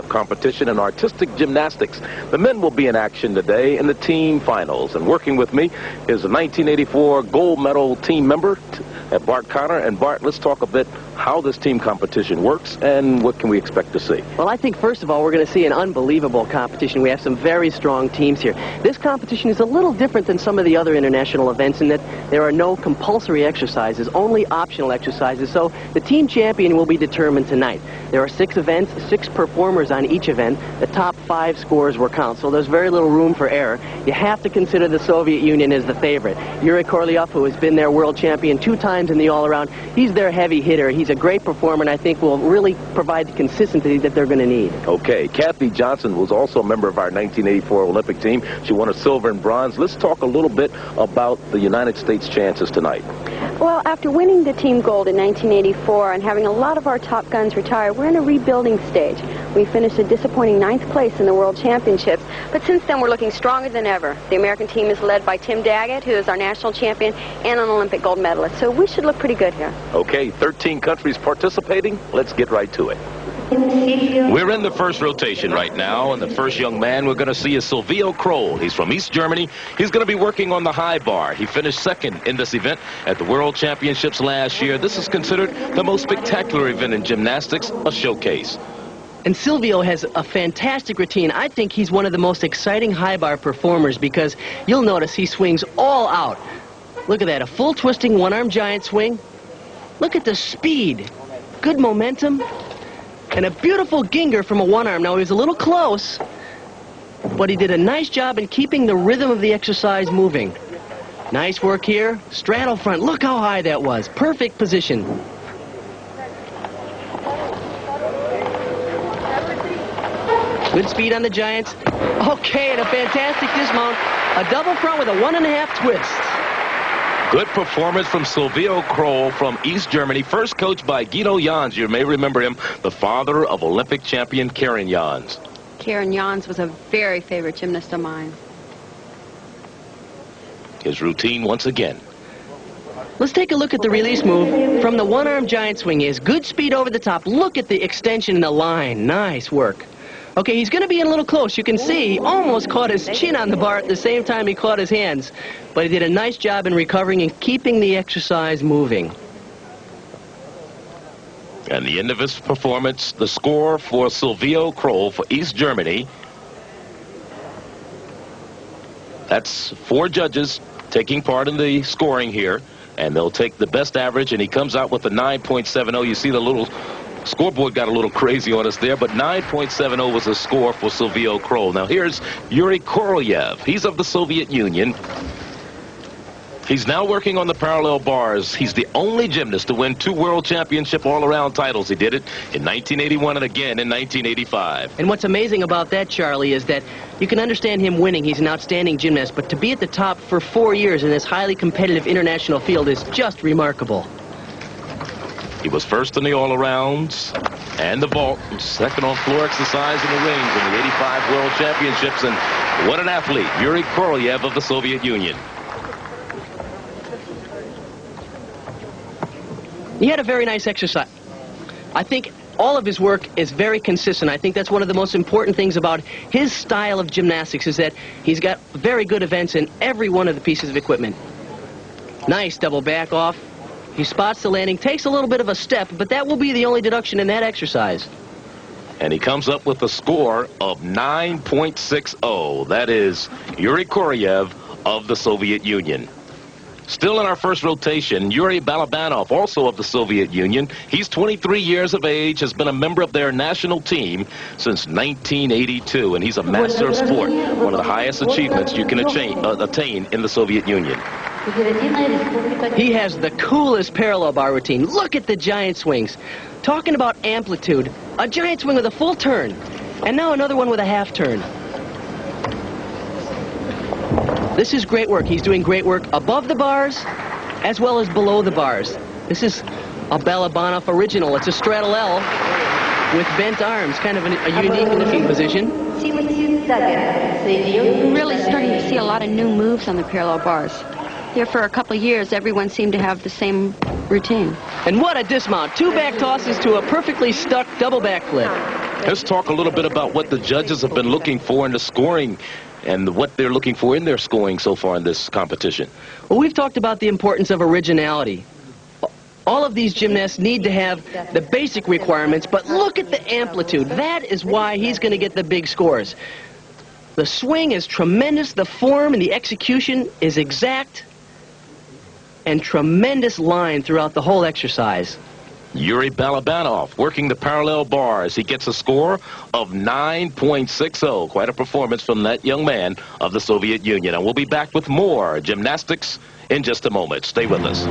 competition in artistic gymnastics. The men will be in action today in the team finals. And working with me is a 1984 gold medal team member, Bart Connor. And Bart, let's talk a bit how this team competition works and what can we expect to see. Well, I think first of all we're going to see an unbelievable competition. We have some very strong teams here. This competition is a little different than some of the other international events in that there are no compulsory exercises, only optional exercises. So the team champion will be determined tonight. There are 6 events, 6 performers on each event. The top 5 scores will count, so there's very little room for error. You have to consider the Soviet Union as the favorite. Yuri Korlev, who has been their world champion 2 times in the all-around, he's their heavy hitter. He's a great performer, and I think will really provide the consistency that they're going to need. Okay, Kathy Johnson was also a member of our 1984 Olympic team. She won a silver and bronze. Let's talk a little bit about the United States' chances tonight. Well, after winning the team gold in 1984 and having a lot of our top guns retire, we're in a rebuilding stage. We finished a disappointing 9th place in the World Championships, but since then we're looking stronger than ever. The American team is led by Tim Daggett, who is our national champion and an Olympic gold medalist, so we should look pretty good here. Okay, 13 countries participating. Let's get right to it. We're in the first rotation right now, and the first young man we're going to see is Silvio Kroll. He's from East Germany. He's going to be working on the high bar. He finished 2nd in this event at the World Championships last year. This is considered the most spectacular event in gymnastics, a showcase. And Silvio has a fantastic routine. I think he's one of the most exciting high bar performers because you'll notice he swings all out. Look at that, a full twisting one-arm giant swing. Look at the speed, good momentum, and a beautiful ginger from a one-arm. Now, he was a little close, but he did a nice job in keeping the rhythm of the exercise moving. Nice work here. Straddle front. Look how high that was. Perfect position. Good speed on the giants. Okay, and a fantastic dismount. A double front with a 1.5 twist. Good performance from Silvio Kroll from East Germany, first coached by Guido Jans. You may remember him, the father of Olympic champion Karen Jans. Karen Jans was a very favorite gymnast of mine. His routine once again. Let's take a look at the release move from the one-arm giant swing. He has good speed over the top. Look at the extension in the line. Nice work. Okay, he's going to be in a little close. You can see he almost caught his chin on the bar at the same time he caught his hands. But he did a nice job in recovering and keeping the exercise moving. And the end of his performance, the score for Silvio Kroll for East Germany. That's 4 judges taking part in the scoring here. And they'll take the best average, and he comes out with a 9.70. You see the little scoreboard got a little crazy on us there, but 9.70 was the score for Silvio Kroll. Now here's Yuri Korlev. He's of the Soviet Union. He's now working on the parallel bars. He's the only gymnast to win 2 World Championship all-around titles. He did it in 1981 and again in 1985. And what's amazing about that, Charlie, is that you can understand him winning. He's an outstanding gymnast, but to be at the top for 4 years in this highly competitive international field is just remarkable. He was first in the all-arounds and the vault, second on floor exercise in the rings in the 85 World Championships. And what an athlete, Yuri Korlev of the Soviet Union. He had a very nice exercise. I think all of his work is very consistent. I think that's one of the most important things about his style of gymnastics is that he's got very good events in every one of the pieces of equipment. Nice double back off. He spots the landing, takes a little bit of a step, but that will be the only deduction in that exercise. And he comes up with a score of 9.60. That is Yuri Korlev of the Soviet Union. Still in our first rotation, Yuri Balabanov, also of the Soviet Union. He's 23 years of age, has been a member of their national team since 1982, and he's a master of sport, one of the highest achievements you can attain in the Soviet Union. He has the coolest parallel bar routine. Look at the giant swings. Talking about amplitude, a giant swing with a full turn, and now another one with a half turn. This is great work. He's doing great work above the bars as well as below the bars. This is a Balabanov original. It's a straddle L with bent arms, kind of a unique looking position. Really starting to see a lot of new moves on the parallel bars. Here for a couple of years, everyone seemed to have the same routine. And what a dismount. 2 back tosses to a perfectly stuck double back flip. Let's talk a little bit about what the judges have been looking for in the scoring and what they're looking for in their scoring so far in this competition. Well, we've talked about the importance of originality. All of these gymnasts need to have the basic requirements, but look at the amplitude. That is why he's going to get the big scores. The swing is tremendous, the form and the execution is exact, and tremendous line throughout the whole exercise. Yuri Balabanov working the parallel bars. He gets a score of 9.60. Quite a performance from that young man of the Soviet Union. And we'll be back with more gymnastics in just a moment. Stay with us.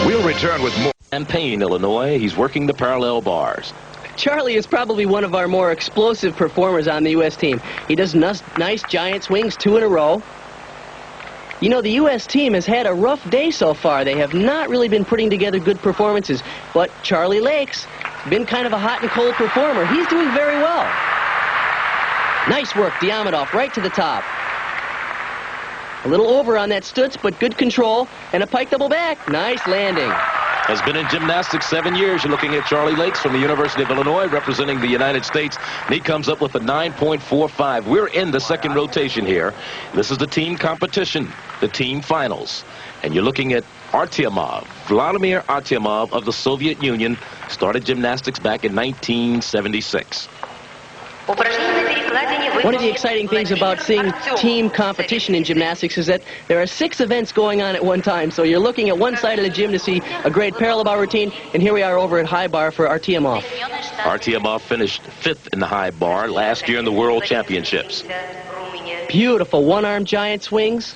We'll return with more. Champaign, Illinois. He's working the parallel bars. Charlie is probably one of our more explosive performers on the U.S. team. He does nice giant swings, 2 in a row. You know, the U.S. team has had a rough day so far. They have not really been putting together good performances. But Charlie Lake's been kind of a hot and cold performer. He's doing very well. Nice work, Diamondov, right to the top. A little over on that stutz, but good control. And a pike double back. Nice landing. Has been in gymnastics 7 years. You're looking at Charlie Lakes from the University of Illinois representing the United States. And he comes up with a 9.45. We're in the second rotation here. This is the team competition, the team finals. And you're looking at Artyomov, Vladimir Artyomov of the Soviet Union. Started gymnastics back in 1976. One of the exciting things about seeing team competition in gymnastics is that there are 6 events going on at one time. So you're looking at one side of the gym to see a great parallel bar routine, and here we are over at high bar for Artyomov. Artyomov finished 5th in the high bar last year in the World Championships. Beautiful one-arm giant swings.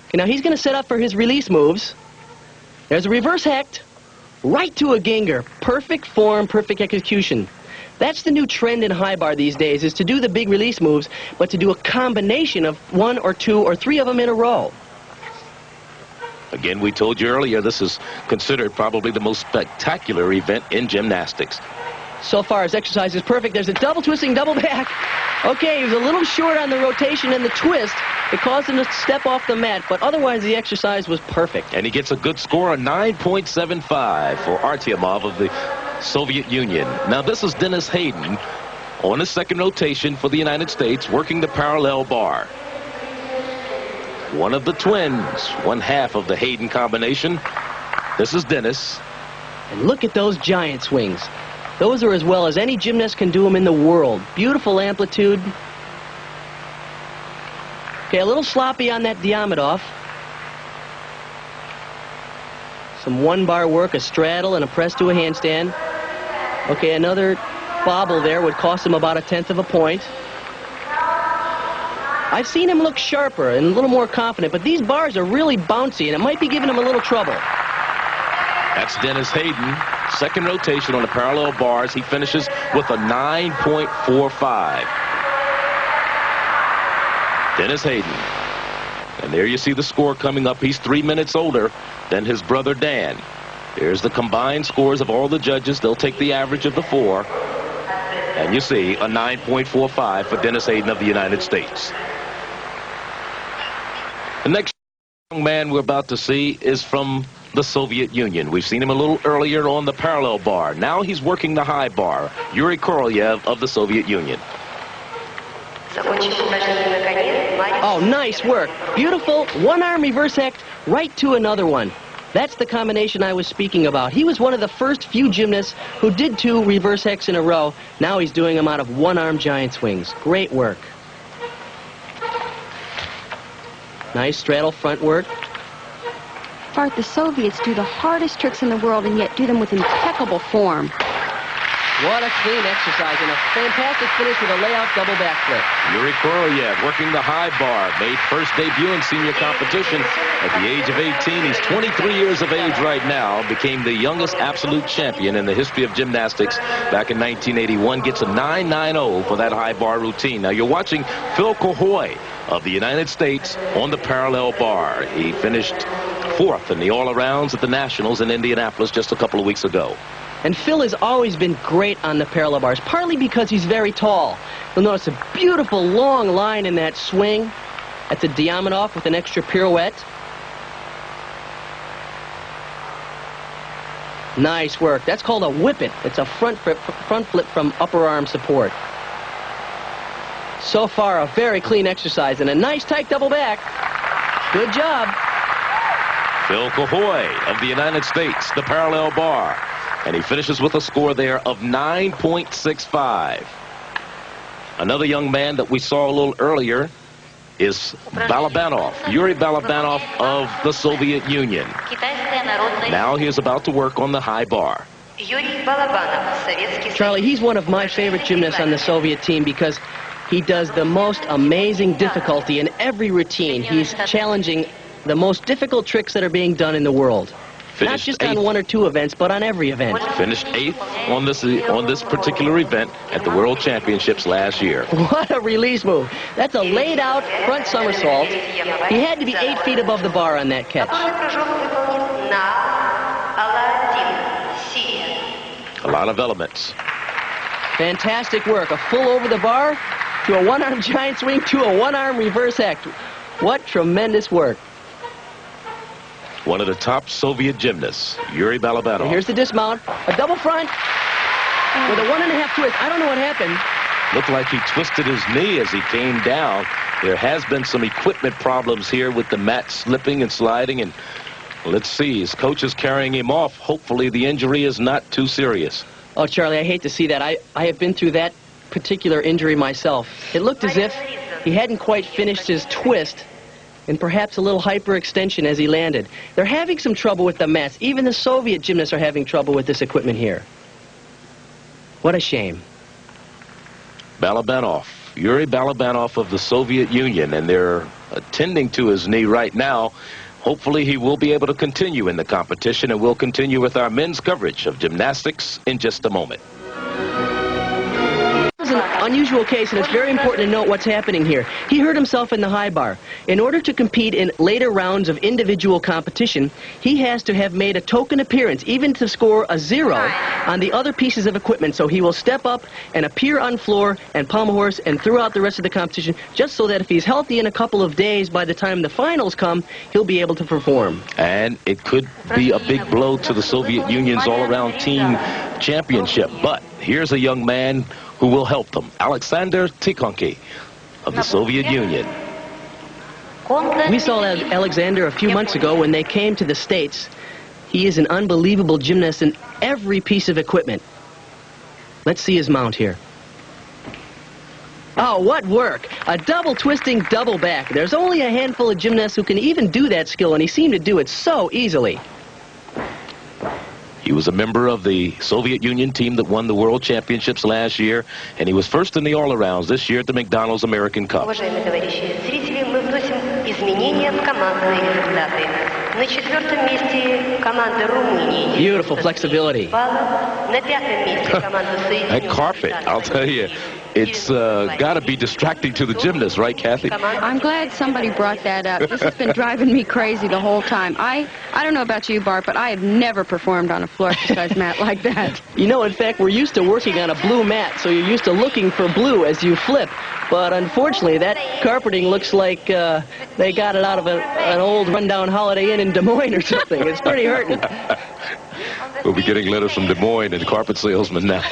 Okay, now he's going to set up for his release moves. There's a reverse hecht, right to a ginger. Perfect form, perfect execution. That's the new trend in high bar these days, is to do the big release moves, but to do a combination of 1 or 2 or 3 of them in a row. Again, we told you earlier, this is considered probably the most spectacular event in gymnastics. So far, his exercise is perfect. There's a double twisting, double back. Okay, he was a little short on the rotation and the twist. It caused him to step off the mat, but otherwise the exercise was perfect. And he gets a good score of 9.75 for Artyomov of the Soviet Union. Now this is Dennis Hayden on the second rotation for the United States, working the parallel bar. One of the twins, one half of the Hayden combination. This is Dennis. And look at those giant swings. Those are as well as any gymnast can do them in the world. Beautiful amplitude. Okay, a little sloppy on that Diamondov. Some one-bar work, a straddle, and a press to a handstand. Okay, another bobble there would cost him about 1/10 of a point. I've seen him look sharper and a little more confident, but these bars are really bouncy, and it might be giving him a little trouble. That's Dennis Hayden. Second rotation on the parallel bars. He finishes with a 9.45. Dennis Hayden. And there you see the score coming up. He's 3 minutes older than his brother Dan. There's the combined scores of all the judges. They'll take the average of the 4. And you see a 9.45 for Dennis Hayden of the United States. The next young man we're about to see is from the Soviet Union. We've seen him a little earlier on the parallel bar. Now he's working the high bar. Yuri Korolev of the Soviet Union. Oh, nice work. Beautiful one-arm reverse hecht right to another one. That's the combination I was speaking about. He was one of the first few gymnasts who did 2 reverse hexts in a row. Now he's doing them out of one-arm giant swings. Great work. Nice straddle front work. Bart, the Soviets do the hardest tricks in the world and yet do them with impeccable form. What a clean exercise and a fantastic finish with a layout double backflip. Yuri Korolev working the high bar. Made first debut in senior competition at the age of 18. He's 23 years of age right now. Became the youngest absolute champion in the history of gymnastics back in 1981. Gets a 9.90 for that high bar routine. Now you're watching Phil Cahoy of the United States on the parallel bar. He finished 4th in the all-arounds at the Nationals in Indianapolis just a couple of weeks ago. And Phil has always been great on the parallel bars, partly because he's very tall. You'll notice a beautiful long line in that swing. That's a Diamondov with an extra pirouette. Nice work. That's called a whip it. It's a front flip from upper arm support. So far, a very clean exercise and a nice tight double back. Good job. Phil Cahoy of the United States, the parallel bar. And he finishes with a score there of 9.65. Another young man that we saw a little earlier is Balabanov, Yuri Balabanov of the Soviet Union. Now he is about to work on the high bar. Charlie, he's one of my favorite gymnasts on the Soviet team because he does the most amazing difficulty in every routine. He's challenging the most difficult tricks that are being done in the world. Not just on one or two events, but on every event. Finished 8th on this particular event at the World Championships last year. What a release move. That's a laid-out front somersault. He had to be 8 feet above the bar on that catch. A lot of elements. Fantastic work. A full over the bar to a one-arm giant swing to a one-arm reverse hex. What tremendous work. One of the top Soviet gymnasts, Yuri Balabanov. And here's the dismount. A double front with a 1.5 twist. I don't know what happened. Looked like he twisted his knee as he came down. There has been some equipment problems here with the mat slipping and sliding. And let's see, his coach is carrying him off. Hopefully the injury is not too serious. Oh, Charlie, I hate to see that. I have been through that particular injury myself. It looked as if he hadn't quite finished his twist and perhaps a little hyperextension as he landed. They're having some trouble with the mats. Even the Soviet gymnasts are having trouble with this equipment here. What a shame. Balabanov, Yuri Balabanov of the Soviet Union, and they're attending to his knee right now. Hopefully he will be able to continue in the competition, and we'll continue with our men's coverage of gymnastics in just a moment. This is an unusual case, and it's very important to note what's happening here. He hurt himself in the high bar. In order to compete in later rounds of individual competition, he has to have made a token appearance, even to score a 0 on the other pieces of equipment. So he will step up and appear on floor and pommel horse and throughout the rest of the competition, just so that if he's healthy in a couple of days, by the time the finals come, he'll be able to perform. And it could be a big blow to the Soviet Union's all-around team championship. But here's a young man who will help them, Alexander Tikhonki of the Soviet Union. We saw Alexander a few months ago when they came to the States. He is an unbelievable gymnast in every piece of equipment. Let's see his mount here. Oh, what work! A double twisting double back. There's only a handful of gymnasts who can even do that skill, and he seemed to do it so easily. He was a member of the Soviet Union team that won the World Championships last year, and he was first in the all-arounds this year at the McDonald's American Cup. Beautiful flexibility. That carpet, I'll tell you, it's got to be distracting to the gymnast, right, Kathy? I'm glad somebody brought that up. This has been driving me crazy the whole time. I don't know about you, Bart, but I have never performed on a floor exercise mat like that. You know, in fact, we're used to working on a blue mat, so you're used to looking for blue as you flip. But unfortunately, that carpeting looks like they got it out of an old rundown Holiday Inn in Des Moines or something. It's pretty hurting. We'll be getting letters from Des Moines and carpet salesman now.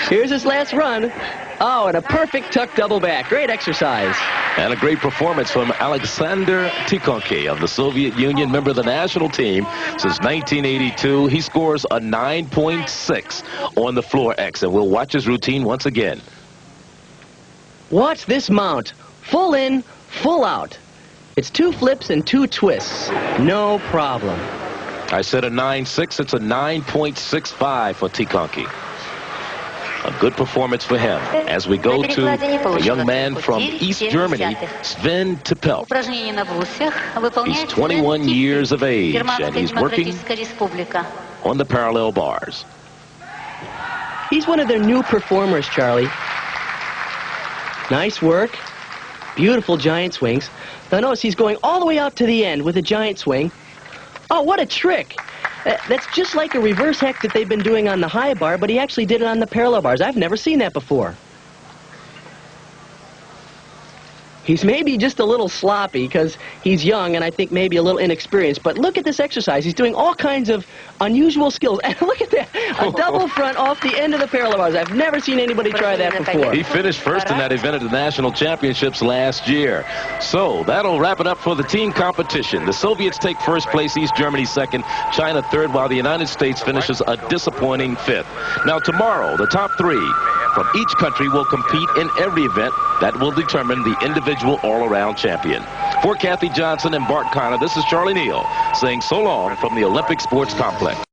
Here's his last run. Oh, and a perfect tuck double back. Great exercise. And a great performance from Alexander Tikhonki of the Soviet Union, member of the national team since 1982. He scores a 9.6 on the floor X, and we'll watch his routine once again. Watch this mount. Full in, full out. It's 2 flips and 2 twists. No problem. I said a 9.6. It's a 9.65 for Tikhonki. A good performance for him. As we go to a young man from East Germany, Sven Tippelt. He's 21 years of age, and he's working on the parallel bars. He's one of their new performers, Charlie. Nice work. Beautiful giant swings. Now notice he's going all the way out to the end with a giant swing. Oh, what a trick. That's just like a reverse hex that they've been doing on the high bar, but he actually did it on the parallel bars. I've never seen that before. He's maybe just a little sloppy because he's young and I think maybe a little inexperienced. But look at this exercise. He's doing all kinds of unusual skills. And look at that. A double front off the end of the parallel bars. I've never seen anybody try that before. He finished first in that event at the National Championships last year. So that'll wrap it up for the team competition. The Soviets take first place, East Germany second, China third, while the United States finishes a disappointing fifth. Now tomorrow, the top three from each country will compete in every event that will determine the individual all-around champion. For Kathy Johnson and Bart Connor, this is Charlie Neal saying so long from the Olympic Sports Complex.